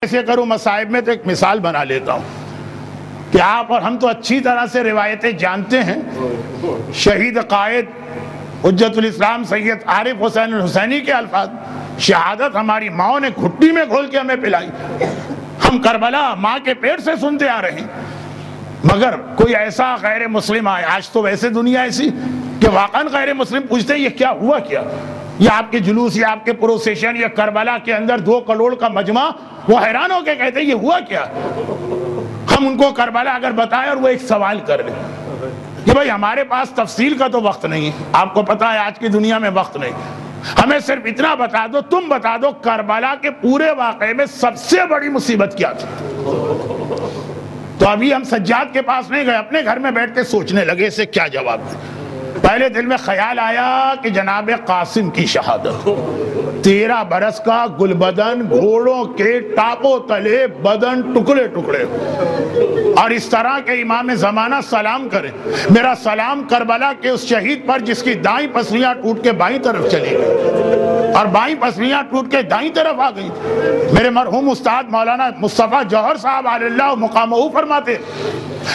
ایسے کروں مصائب میں تو ایک مثال بنا لیتا ہوں کہ آپ اور ہم تو اچھی طرح سے روایتیں جانتے ہیں. شہید قائد حجت الاسلام سید عارف حسین الحسینی کے الفاظ، شہادت ہماری ماں نے گھٹی میں گھول کے ہمیں پلائی، ہم کربلا ماں کے پیٹ سے سنتے آ رہے ہیں. مگر کوئی ایسا غیر مسلم آئے، آج تو ویسے دنیا ایسی کہ واقعاً غیر مسلم پوچھتے ہیں یہ کیا ہوا کیا، یا آپ کے جلوس یا آپ کے پروسیشن یا کربلا کے اندر 2 کروڑ کا مجمع، وہ حیران ہو کے کہتے ہیں یہ ہوا کیا. ہم ان کو کربلا اگر بتائیں اور وہ ایک سوال کر لیں کہ بھائی ہمارے پاس تفصیل کا تو وقت نہیں ہے، آپ کو پتا ہے آج کی دنیا میں وقت نہیں، ہمیں صرف اتنا بتا دو، تم بتا دو کربلا کے پورے واقعے میں سب سے بڑی مصیبت کیا تھی. تو ابھی ہم سجاد کے پاس نہیں گئے، اپنے گھر میں بیٹھ کے سوچنے لگے اسے کیا جواب دیں. پہلے دل میں خیال آیا کہ جناب قاسم کی شہادت، 13 برس کا گلبدن، گھوڑوں کے ٹاپوں تلے بدن ٹکڑے ٹکڑے، اور اس طرح کے امام زمانہ سلام کریں. میرا سلام کربلا کے اس شہید پر جس کی دائیں پسلیاں ٹوٹ کے بائیں طرف چلی گئی اور بائیں پسلیاں ٹوٹ کے دائیں طرف آ گئی. میرے مرحوم استاد مولانا مصطفیٰ جوہر صاحب علیہ اللہ مقامہ فرماتے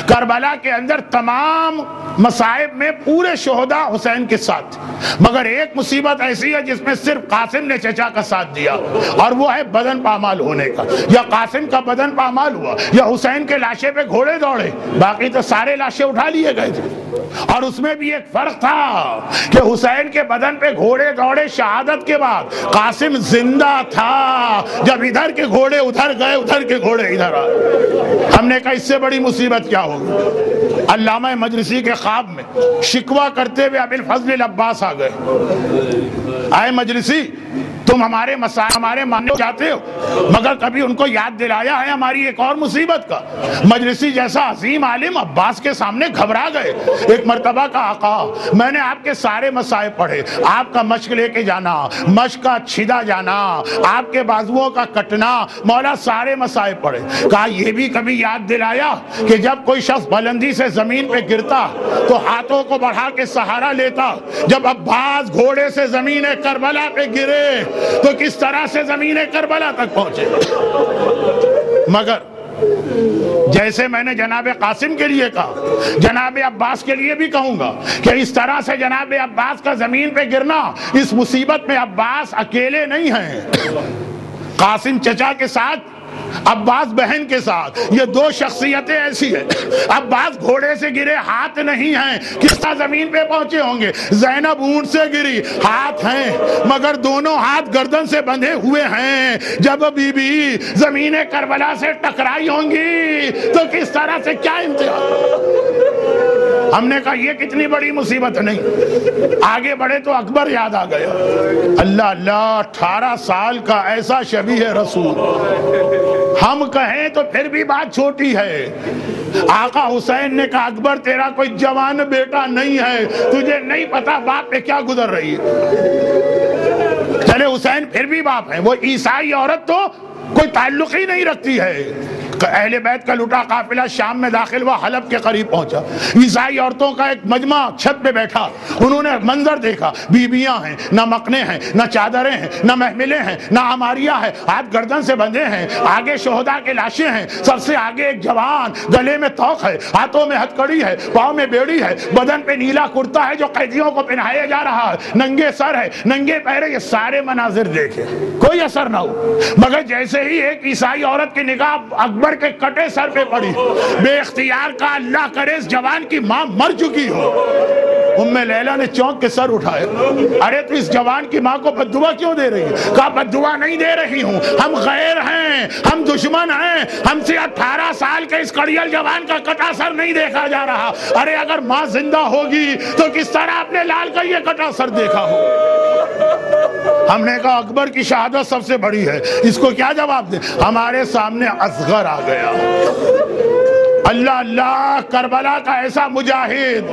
کربلا کے اندر تمام مصائب میں پورے شہداء حسین کے ساتھ، مگر ایک مصیبت ایسی ہے جس میں صرف قاسم نے چچا کا ساتھ دیا، اور وہ ہے بدن پامال ہونے کا. یا قاسم کا بدن پامال ہوا یا حسین کے لاشے پہ گھوڑے دوڑے، باقی تو سارے لاشیں اٹھا لیے گئے تھے. اور اس میں بھی ایک فرق تھا کہ حسین کے بدن پہ گھوڑے دوڑے شہادت کے بعد، قاسم زندہ تھا جب ادھر کے گھوڑے ادھر گئے، ادھر کے گھوڑے ادھر آئے. ہم نے کہا اس سے بڑی مصیبت کیا ہوگی. علامہ مجلسی کے خواب میں شکوہ کرتے ہوئے ابی الفضل العباس آ گئے. آئے مجلسی، تم ہمارے مسائل ہمارے ماننے چاہتے ہو، مگر کبھی ان کو یاد دلایا ہے ہماری ایک اور مصیبت کا. مجلسی جیسا عظیم عالم عباس کے سامنے گھبرا گئے. ایک مرتبہ کا آقا، میں نے آپ کے سارے مسائل پڑھے، آپ کا مشق لے کے جانا، مشق کا چھدا جانا، آپ کے بازوؤں کا کٹنا، مولا سارے مسائل پڑھے. کہا یہ بھی کبھی یاد دلایا کہ جب کوئی شخص بلندی سے زمین پہ گرتا تو ہاتھوں کو بڑھا کے سہارا لیتا، جب عباس گھوڑے سے زمین کربلا پہ گرے تو کس طرح سے زمین کربلا تک پہنچے. مگر جیسے میں نے جناب قاسم کے لیے کہا، جناب عباس کے لیے بھی کہوں گا کہ اس طرح سے جناب عباس کا زمین پہ گرنا، اس مصیبت میں عباس اکیلے نہیں ہیں. قاسم چچا کے ساتھ، عباس بہن کے ساتھ، یہ 2 شخصیتیں ایسی ہیں. عباس گھوڑے سے گرے، ہاتھ نہیں ہیں، کس طرح زمین پہ پہنچے ہوں گے. زینب اونٹ سے گری، ہاتھ ہیں، مگر دونوں ہاتھ گردن سے بندھے ہوئے ہیں. جب بی بی زمین کربلا سے ٹکرائی ہوں گی تو کس طرح سے کیا امتحان. ہم نے کہا یہ کتنی بڑی مصیبت نہیں. آگے بڑھے تو اکبر یاد آ گیا. اللہ اللہ، 18 سال کا ایسا شبیہ رسول. ہم کہیں تو پھر بھی بات چھوٹی ہے. آقا حسین نے کہا اکبر تیرا کوئی جوان بیٹا نہیں ہے، تجھے نہیں پتا باپ پہ کیا گزر رہی ہے. چلے حسین پھر بھی باپ ہے، وہ عیسائی عورت تو کوئی تعلق ہی نہیں رکھتی ہے. اہل بیت کا لٹا قافلہ شام میں داخل ہوا، حلب کے قریب پہنچا. عیسائی عورتوں کا ایک مجمع چھت پہ بیٹھا، انہوں نے منظر دیکھا، بیویاں ہیں، نہ مکنے ہیں، نہ چادریں ہیں، نہ محملیں ہیں، نہ عماریاں ہیں، ہاتھ گردن سے بندھے ہیں. آگے شہداء کے لاشیں ہیں، سب سے آگے ایک جوان، گلے میں توق ہے، ہاتھوں میں ہتھکڑی ہے، پاؤں میں بیڑی ہے، بدن پہ نیلا کرتا ہے جو قیدیوں کو پہنایا جا رہا ہے، ننگے سر ہے، ننگے پیر ہے. یہ سارے مناظر دیکھے، کوئی اثر نہ ہو. مگر جیسے ہی ایک عیسائی عورت کی نگاہ اکبر کے کٹے سر پہ پڑی، بے اختیار کا اللہ کرے اس جوان کی ماں مر چکی ہو. ام لیلہ نے چونک کے سر اٹھائے، ارے تو اس جوان کی ماں کو بددعا کیوں دے رہی ہے؟ کہا بددعا نہیں دے رہی ہوں، ہم غیر ہیں، ہم دشمن ہیں، ہم سے 18 سال کے اس کڑیل جوان کا کٹا سر نہیں دیکھا جا رہا. ارے اگر ماں زندہ ہوگی تو کس طرح اپنے لال کا یہ کٹا سر دیکھا ہو. ہم نے کہا اکبر کی شہادت سب سے بڑی ہے، اس کو کیا جواب دیں. ہمارے سامنے اصغر آ گیا. اللہ اللہ، کربلا کا ایسا مجاہد.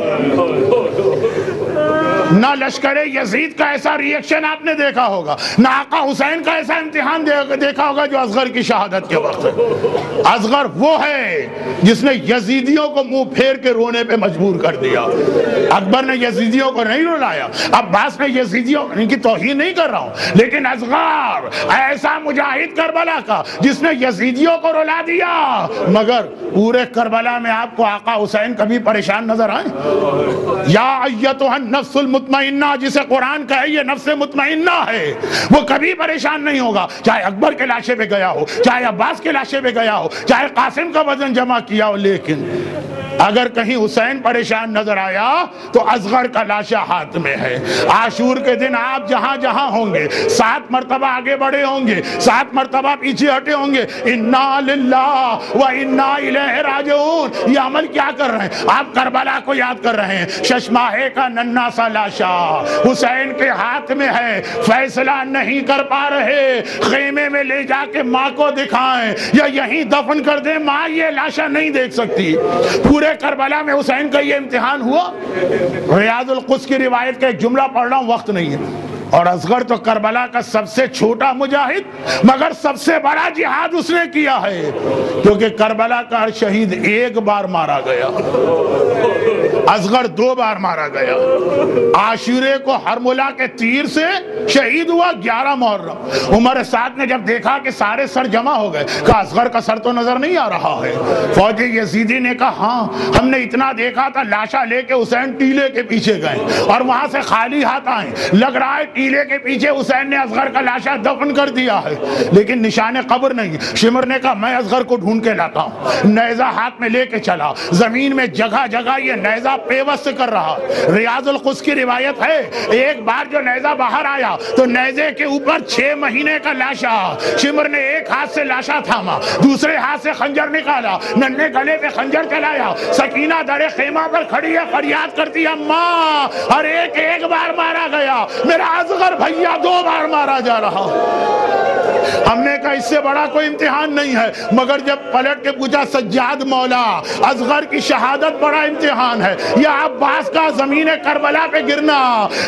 نہ لشکر یزید کا ایسا ریئیکشن آپ نے دیکھا ہوگا، نہ آقا حسین کا ایسا امتحان دیکھا ہوگا جو اصغر کی شہادت کے وقت ہے۔ اصغر وہ ہے جس نے یزیدیوں کو منہ پھیر کے رونے پہ مجبور کر دیا۔ اکبر نے یزیدیوں کو نہیں رلایا، عباس نے یزیدیوں، ان کی توہین نہیں کر رہا ہوں، لیکن اصغر ایسا مجاہد کربلا کا جس نے یزیدیوں کو رلا دیا۔ مگر پورے کربلا میں آپ کو آقا حسین کبھی پریشان نظر آئے؟ یا ایتھا النفس المطمئنہ، جسے قرآن کا ہے یہ نفس مطمئنہ ہے، وہ کبھی پریشان نہیں ہوگا، چاہے اکبر کے لاشے پہ گیا ہو، چاہے عباس کے لاشے پہ گیا ہو، چاہے قاسم کا وزن جمع کیا ہو۔ لیکن اگر کہیں حسین پریشان نظر آیا تو اصغر کا لاشا ہاتھ میں ہے۔ عاشور کے دن آپ جہاں جہاں ہوں گے 7 مرتبہ آگے بڑھے ہوں گے، 7 مرتبہ پیچھے ہٹے ہوں گے، انا للہ و انا الیہ راجعون۔ یہ عمل کیا کر رہے ہیں؟ آپ کربلا کو یاد کر رہے ہیں۔ ششماہے کا ننھا سا لاشا حسین کے ہاتھ میں ہے، فیصلہ نہیں کر پا رہے، خیمے میں لے جا کے ماں کو دکھائیں یا یہیں دفن کر دیں، ماں یہ لاشا نہیں دیکھ سکتی۔ پورے کربلا میں حسین کا یہ امتحان ہوا۔ ریاض القدس کی روایت کا ایک جملہ پڑھ رہا ہوں، وقت نہیں ہے۔ اور اصغر تو کربلا کا سب سے چھوٹا مجاہد مگر سب سے بڑا جہاد اس نے کیا ہے، کیونکہ کربلا کا ہر شہید ایک بار مارا گیا، اصغر 2 بار مارا گیا۔ عاشورے کو حرملہ کے تیر سے شہید ہوا 11 محرم۔ عمر سعد نے جب دیکھا کہ سارے سر جمع ہو گئے، کہا اصغر کا سر تو نظر نہیں آ رہا ہے۔ فوج یزیدی نے کہا ہاں ہم نے اتنا دیکھا تھا، لاشا لے کے حسین ٹیلے کے پیچھے گئے اور وہاں سے خالی ہاتھ آئے، لگ رہا ہے ٹیلے کے پیچھے حسین نے اصغر کا لاشا دفن کر دیا ہے، لیکن نشان قبر نہیں۔ شمر نے کہا میں اصغر کو ڈھونڈ کے لاتا ہوں، نیزہ ہاتھ میں لے کے چلا، زمین میں جگہ جگہ یہ نیزہ پیوست کر رہا۔ ریاض القدس کی روایت ہے ایک بار جو نیزہ باہر آیا تو نیزے کے اوپر 6 مہینے کا لاشا، شمر نے ایک ہاتھ سے لاشا تھاما، دوسرے ہاتھ سے خنجر نکالا، ننھے گلے پہ خنجر چلایا۔ سکینہ دڑے خیمہ پر کھڑی ہے، فریاد کرتی ہے ماں، اور ایک بار مارا گیا، میرا اصغر بھیا 2 بار مارا جا رہا۔ ہم نے کہا اس سے بڑا کوئی امتحان نہیں ہے، مگر جب پلٹ کے پوچھا سجاد مولا اصغر کی شہادت بڑا امتحان ہے یا عباس کا زمین کربلا پہ گرنا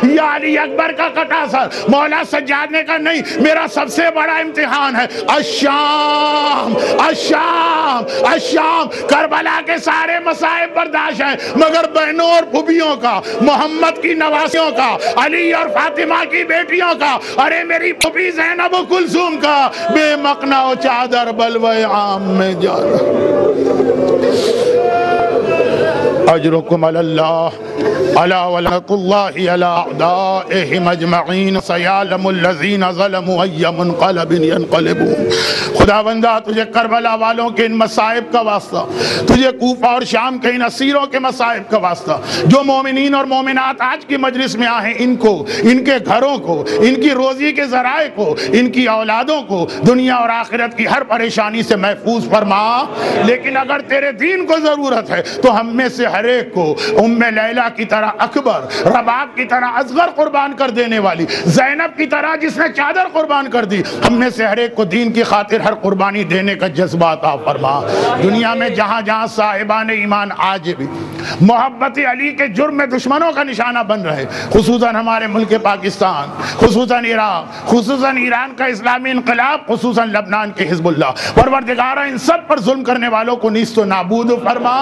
یا علی اکبر کا کٹا سر؟ مولا سجاد نے کہا نہیں، میرا سب سے بڑا امتحان ہے الشام، الشام، الشام۔ کربلا کے سارے مصائب برداشت ہیں، مگر بہنوں اور پھوپھیوں کا، محمد کی نواسیوں کا، علی اور فاطمہ کی بیٹیوں کا، ارے میری پھوپھی زینب و کلثوم کا بے مقنع و چادر بلوے عام میں جانا۔ اجرکم علی اللہ الا ولعنۃ اللہ علی اعدائہم اجمعین سیعلم الذین ظلموا ای منقلب ینقلبون۔ خدا بندہ تجھے کربلا والوں کے ان مصائب کا واسطہ، تجھے کوفہ اور شام کے ان اسیروں کے مصائب کا واسطہ، جو مومنین اور مومنات آج کی مجلس میں آئے ہیں، ان کو، ان کے گھروں کو، ان کی روزی کے ذرائع کو، ان کی اولادوں کو دنیا اور آخرت کی ہر پریشانی سے محفوظ فرما۔ لیکن اگر تیرے دین کو ضرورت ہے تو ہم میں سے ہر ایک کو ام لیلہ کی طرح اکبر، رباب کی طرح اصغر قربان کر دینے والی، زینب کی طرح جس نے چادر قربان کر دی، ہم میں سے ہر ایک کو دین کی خاطر ہر قربانی دینے کا جذبہ عطا فرما۔ دنیا میں جہاں جہاں صاحبان ایمان آج بھی محبت علی کے جرم میں دشمنوں کا نشانہ بن رہے، خصوصاً ہمارے ملک پاکستان، خصوصاً عراق، خصوصاً ایران کا اسلامی انقلاب، خصوصاً لبنان کے حزب اللہ، پروردگارہ ان سب پر ظلم کرنے والوں کو نیست و نابود فرما۔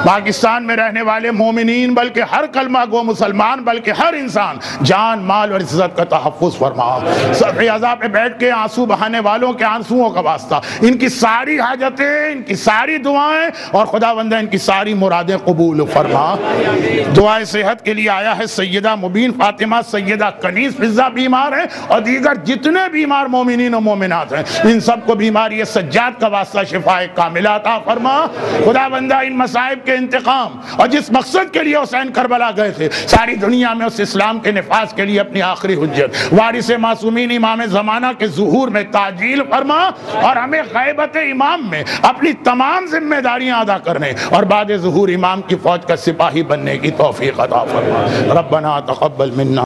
پاکستان میں رہنے والے مومنین بلکہ ہر کلمہ گو مسلمان بلکہ ہر انسان جان مال اور عزت کا تحفظ فرما۔ صفحہ عزا پہ بیٹھ کے آنسو بہانے والوں کے آنسوؤں کا واسطہ ان کی ساری حاجتیں، ان کی ساری دعائیں اور خدا بندہ ان کی ساری مرادیں قبول فرما۔ دعائیں صحت کے لیے آیا ہے سیدہ مبین فاطمہ، سیدہ کنیز فضہ بیمار ہیں اور دیگر جتنے بیمار مومنین و مومنات ہیں، ان سب کو بیماری سجاد کا واسطہ شفاء کاملہ عطا فرما۔ خدا بندہ ان مصائب کے انتقام اور جس مقصد کے لیے حسین کربلا گئے تھے، ساری دنیا میں اس اسلام کے نفاذ کے لیے اپنی آخری حجت وارث معصومین امام زمانہ کے ظہور میں تعجیل فرما اور ہمیں غیبت امام میں اپنی تمام ذمہ داریاں ادا کرنے اور بعد ظہور امام کی فوج کا سپاہی بننے کی توفیق عطا فرما۔ ربنا تقبل منا